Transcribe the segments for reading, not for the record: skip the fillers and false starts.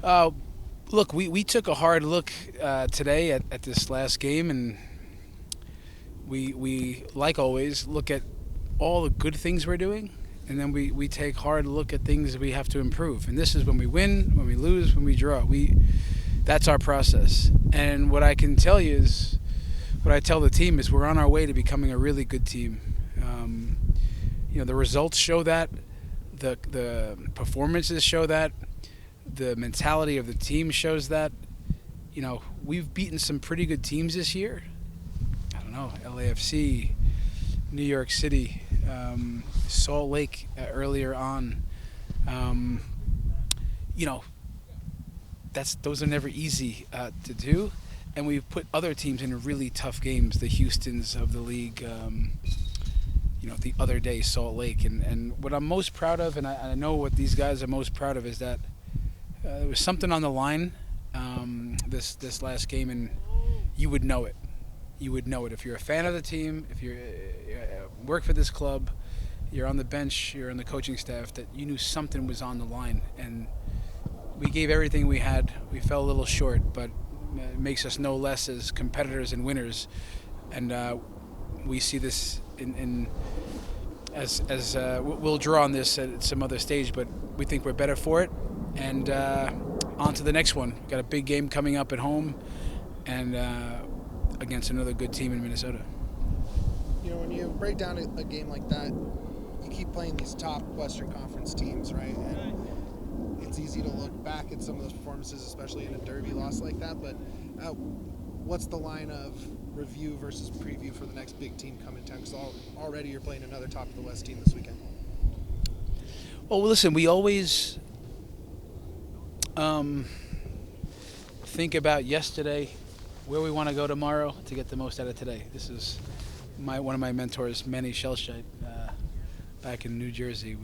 Uh, Look, we took a hard look today at this last game, and we like always look at all the good things we're doing, and then we take hard look at things we have to improve. And this is when we win, when we lose, when we draw. That's our process. And what I can tell you is, what I tell the team is, we're on our way to becoming a really good team. Um, the results show that, the performances show that, the mentality of the team shows that. We've beaten some pretty good teams this year. I don't know, LAFC, New York City, Salt Lake earlier on. Um, you know, those are never easy to do, and we've put other teams in really tough games. The Houstons of the league. The other day, Salt Lake, and what I'm most proud of, and I know what these guys are most proud of, is that there was something on the line this last game, and you would know it. You would know it if you're a fan of the team, if you work for this club, you're on the bench, you're on the coaching staff, that you knew something was on the line, and we gave everything we had. We fell a little short, but it makes us no less as competitors and winners, and we see this in as we'll draw on this at some other stage, but we think we're better for it. And on to the next one. We've got a big game coming up at home, and against another good team in Minnesota. When you break down a game like that, you keep playing these top Western Conference teams, right? And it's easy to look back at some of those performances, especially in a derby loss like that. But what's the line of review versus preview for the next big team coming town? Because already you're playing another top of the West team this weekend. Well, listen, we always think about yesterday, where we want to go tomorrow to get the most out of today. This is one of my mentors, Manny Shelshite, back in New Jersey,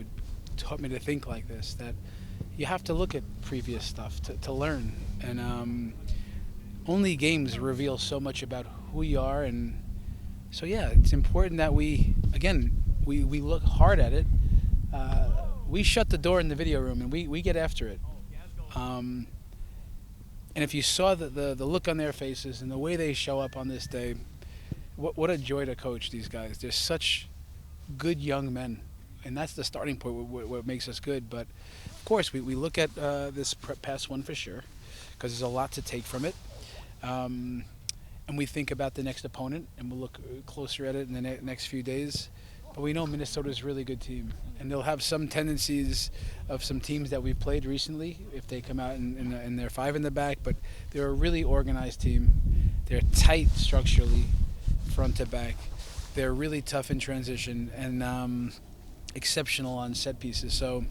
taught me to think like this, that you have to look at previous stuff to learn. And only games reveal so much about who you are. And so, yeah, it's important that we look hard at it. We shut the door in the video room, and we get after it. And if you saw the look on their faces and the way they show up on this day, what a joy to coach these guys. They're such good young men, and that's the starting point, what makes us good. But, of course, we look at this past one for sure, because there's a lot to take from it. And we think about the next opponent, and we'll look closer at it in the next few days. But we know Minnesota's a really good team, and they'll have some tendencies of some teams that we've played recently if they come out and they're five in the back. But they're a really organized team. They're tight structurally, front to back. They're really tough in transition and exceptional on set pieces. So,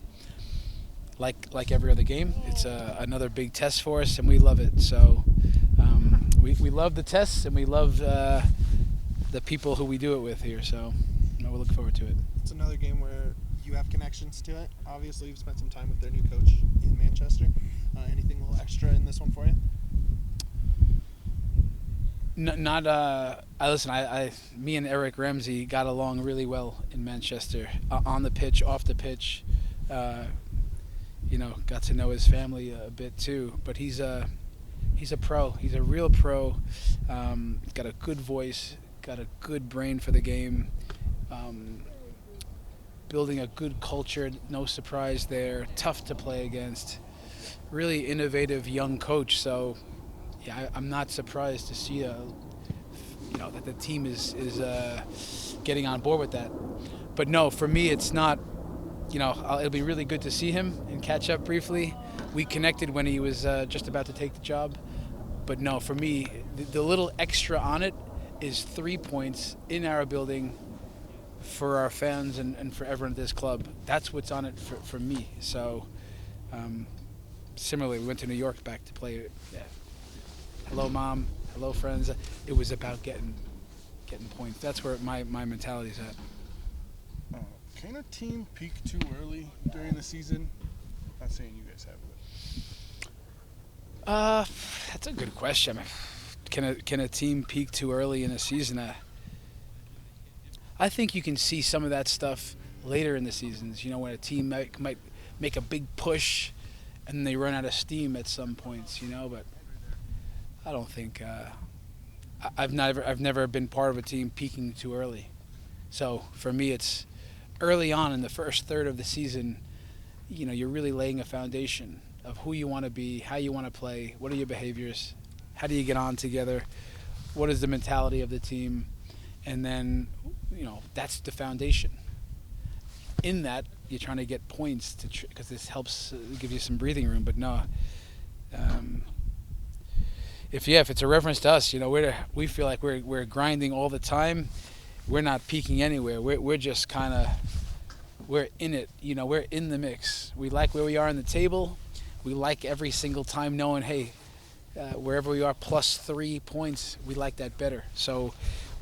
like every other game, it's another big test for us, and we love it. So we love the tests, and we love the people who we do it with here. So we'll look forward to it. It's another game where you have connections to it. Obviously, you've spent some time with their new coach in Manchester. Anything a little extra in this one for you? Me and Eric Ramsey got along really well in Manchester, on the pitch, off the pitch. Got to know his family a bit too. But he's a pro. He's a real pro. Got a good voice. Got a good brain for the game. Building a good culture. No surprise there. Tough to play against. Really innovative young coach. So, yeah, I'm not surprised to see that the team is getting on board with that. But no, for me, it's not. It'll be really good to see him and catch up briefly. We connected when he was just about to take the job. But no, for me, the little extra on it is 3 points in our building for our fans and for everyone at this club. That's what's on it for me. So, similarly, we went to New York back to play. Yeah. Hello, Mom. Hello, friends. It was about getting points. That's where my mentality is at. Can a team peak too early during the season? Not saying you guys have it. That's a good question. Can a team peak too early in a season? I think you can see some of that stuff later in the seasons. When a team might make a big push, and they run out of steam at some points, But I don't think I've never been part of a team peaking too early. So for me, it's early on in the first third of the season. You're really laying a foundation of who you want to be, how you want to play, what are your behaviors, how do you get on together, what is the mentality of the team, and then that's the foundation. In that, you're trying to get points because this helps give you some breathing room. But no, if it's a reference to us, we feel like we're grinding all the time. We're not peaking anywhere. We're just kind of we're in it. We're in the mix. We like where we are on the table. We like every single time knowing, hey, wherever we are, plus 3 points, we like that better. So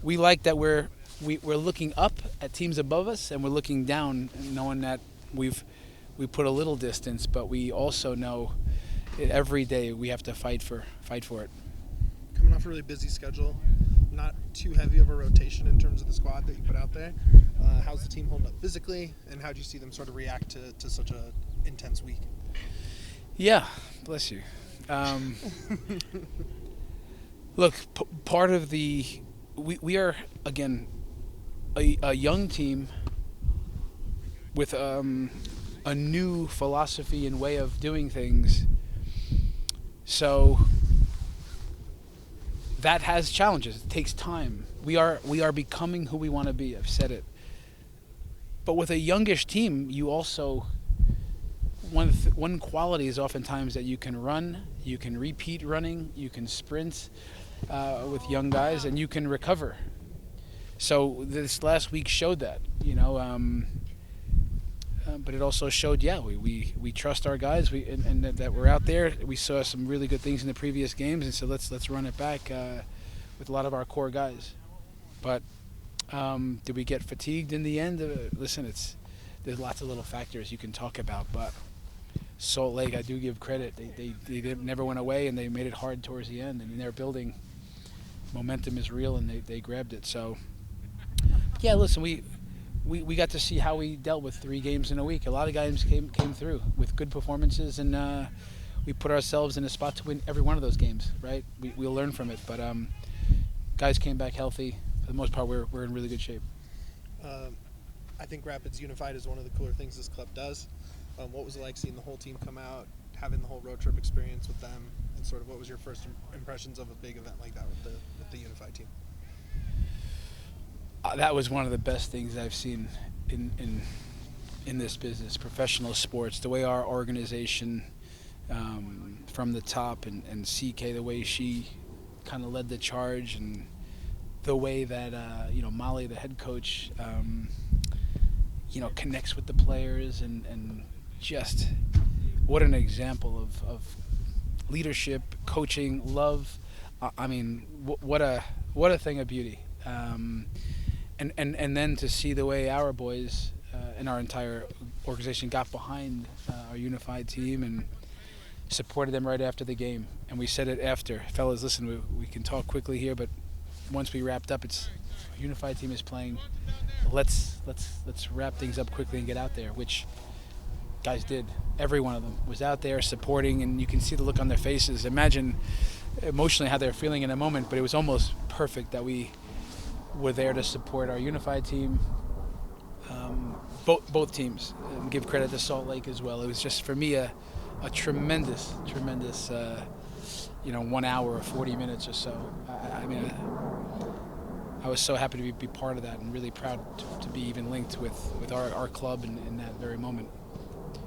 we like that we're looking up at teams above us, and we're looking down, knowing that we put a little distance, but we also know every day we have to fight for it. Coming off a really busy schedule, not too heavy of a rotation in terms of the squad that you put out there. How's the team holding up physically, and how do you see them sort of react to such a intense week? Yeah, bless you. Look, part of we are, again, a young team with a new philosophy and way of doing things. So that has challenges. It takes time. We are becoming who we want to be. I've said it. But with a youngish team, you also one quality is oftentimes that you can run, you can repeat running, you can sprint with young guys, and you can recover. So this last week showed that, but it also showed, we trust our guys, and that we're out there. We saw some really good things in the previous games, and so let's run it back with a lot of our core guys. But did we get fatigued in the end? Listen, there's lots of little factors you can talk about, but Salt Lake, I do give credit. They never went away, and they made it hard towards the end. And they're building. Momentum is real, and they grabbed it. So, yeah, listen, we got to see how we dealt with 3 games in a week. A lot of guys came through with good performances, and we put ourselves in a spot to win every one of those games, right? We'll learn from it. But guys came back healthy. For the most part, we're in really good shape. I think Rapids Unified is one of the cooler things this club does. What was it like seeing the whole team come out, having the whole road trip experience with them, and sort of what was your first impressions of a big event like that with the Unified team? That was one of the best things I've seen in this business, professional sports. The way our organization, from the top, and CK, the way she kind of led the charge, and the way that Molly, the head coach, connects with the players, and just what an example of leadership, coaching, love. I mean, what a thing of beauty. And then to see the way our boys and our entire organization got behind our unified team and supported them right after the game. And we said it after, fellas, listen, we can talk quickly here, but once we wrapped up, it's our unified team is playing. Let's wrap things up quickly and get out there, which guys did. Every one of them was out there supporting, and you can see the look on their faces. Imagine emotionally how they're feeling in a moment, but it was almost perfect that we were there to support our unified team, both teams. And give credit to Salt Lake as well. It was just, for me, a tremendous 1 hour or 40 minutes or so. I was so happy to be part of that, and really proud to be even linked with our club in that very moment.